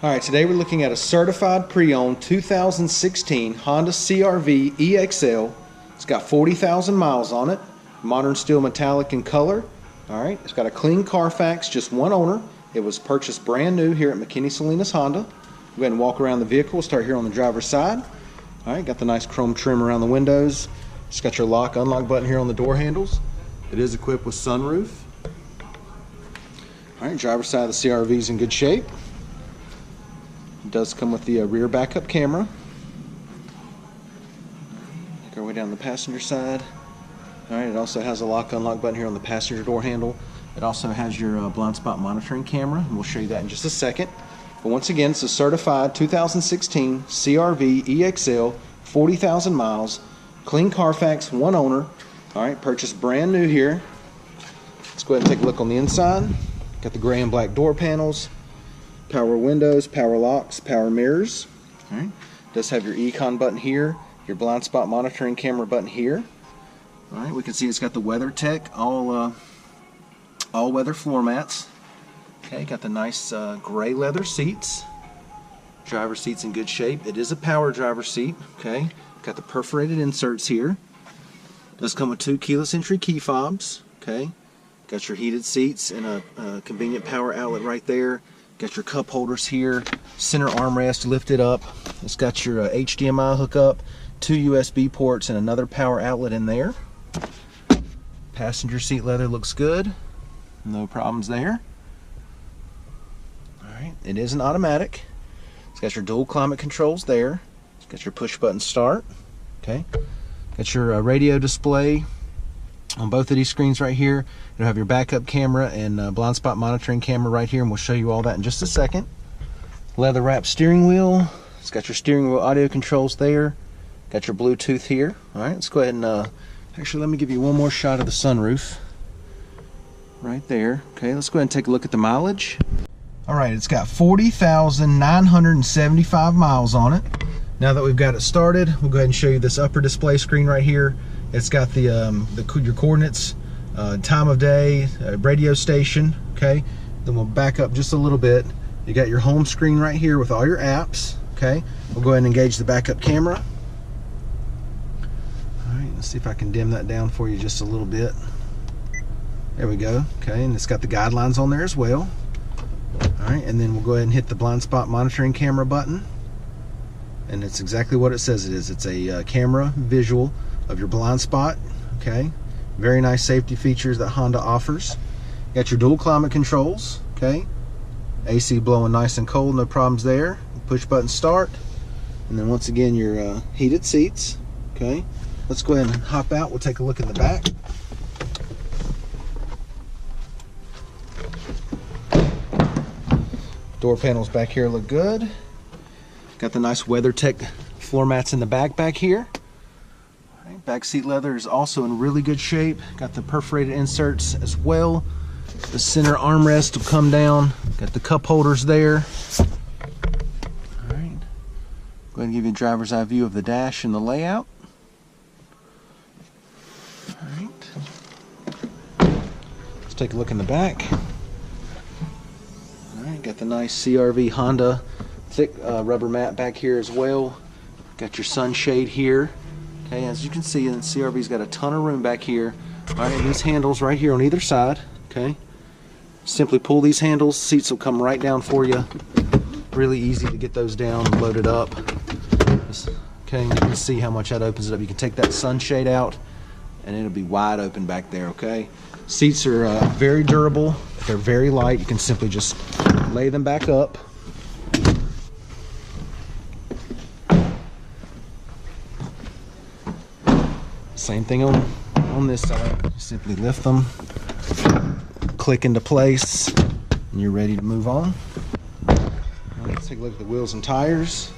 Alright, today we're looking at a certified pre-owned 2016 Honda CRV EXL. It's got 40,000 miles on it, modern steel metallic in color. Alright, it's got a clean Carfax, just one owner. It was purchased brand new here at McKenney Salinas Honda. Go ahead and walk around the vehicle. We'll start here on the driver's side. Alright, got the nice chrome trim around the windows. It's got your lock, unlock button here on the door handles. It is equipped with sunroof. Alright, driver's side of the CRV is in good shape. It does come with the rear backup camera. Make our way down the passenger side. Alright, it also has a lock unlock button here on the passenger door handle. It also has your blind spot monitoring camera, and we'll show you that in just a second. But once again, it's a certified 2016 CRV EXL, 40,000 miles, clean Carfax, one owner. Alright, purchased brand new here. Let's go ahead and take a look on the inside. Got the gray and black door panels, power windows, power locks, power mirrors. Alright, does have your econ button here, your blind spot monitoring camera button here. Alright, we can see it's got the WeatherTech all weather floor mats. Okay, got the nice gray leather seats. Driver seat's in good shape. It is a power driver seat. Okay, got the perforated inserts here. Does come with 2 keyless entry key fobs. Okay, got your heated seats and a convenient power outlet right there. Got your cup holders here, center armrest lifted up. It's got your HDMI hookup, 2 USB ports, and another power outlet in there. Passenger seat leather looks good. No problems there. Alright, it is an automatic. It's got your dual climate controls there. It's got your push button start. Okay, got your radio display on both of these screens right here. You'll have your backup camera and blind spot monitoring camera right here, and we'll show you all that in just a second. Leather wrapped steering wheel. It's got your steering wheel audio controls there. Got your Bluetooth here. Alright, let's go ahead and actually let me give you one more shot of the sunroof right there. Okay, let's go ahead and take a look at the mileage. Alright, it's got 40,975 miles on it. Now that we've got it started, we'll go ahead and show you this upper display screen right here. It's got your coordinates, time of day, radio station. Okay, then we'll back up just a little bit. You got your home screen right here with all your apps. Okay, we'll go ahead and engage the backup camera. All right, let's see if I can dim that down for you just a little bit. There we go. Okay, and it's got the guidelines on there as well. All right, and then we'll go ahead and hit the blind spot monitoring camera button, and it's exactly what it says it is. It's a camera visual of your blind spot. Okay, very nice safety features that Honda offers. You got your dual climate controls. Okay, AC blowing nice and cold, no problems there. Push button start, and then once again your heated seats. Okay, let's go ahead and hop out. We'll take a look in the back. Door panels back here look good. Got the nice WeatherTech floor mats in the back here. Right, back seat leather is also in really good shape. Got the perforated inserts as well. The center armrest will come down. Got the cup holders there. All right. Go ahead and give you a driver's eye view of the dash and the layout. All right. Let's take a look in the back. Got the nice CRV Honda thick rubber mat back here as well. Got your sunshade here. Okay, as you can see, the CRV's got a ton of room back here. All right, and these handles right here on either side. Okay, simply pull these handles. Seats will come right down for you. Really easy to get those down and loaded up. Okay, you can see how much that opens it up. You can take that sunshade out, and it'll be wide open back there. Okay, seats are very durable. They're very light. You can simply just lay them back up. Same thing on this side. Simply lift them, click into place, and you're ready to move on. Let's take a look at the wheels and tires.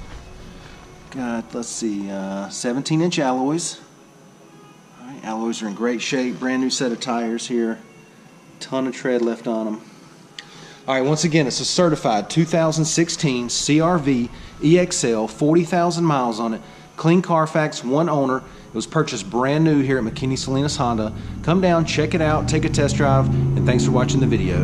Got, let's see, 17-inch alloys. All right, alloys are in great shape. Brand new set of tires here. Ton of tread left on them. Alright, once again, it's a certified 2016 CRV EXL, 40,000 miles on it. Clean Carfax, one owner. It was purchased brand new here at McKenney Salinas Honda. Come down, check it out, take a test drive, and thanks for watching the video.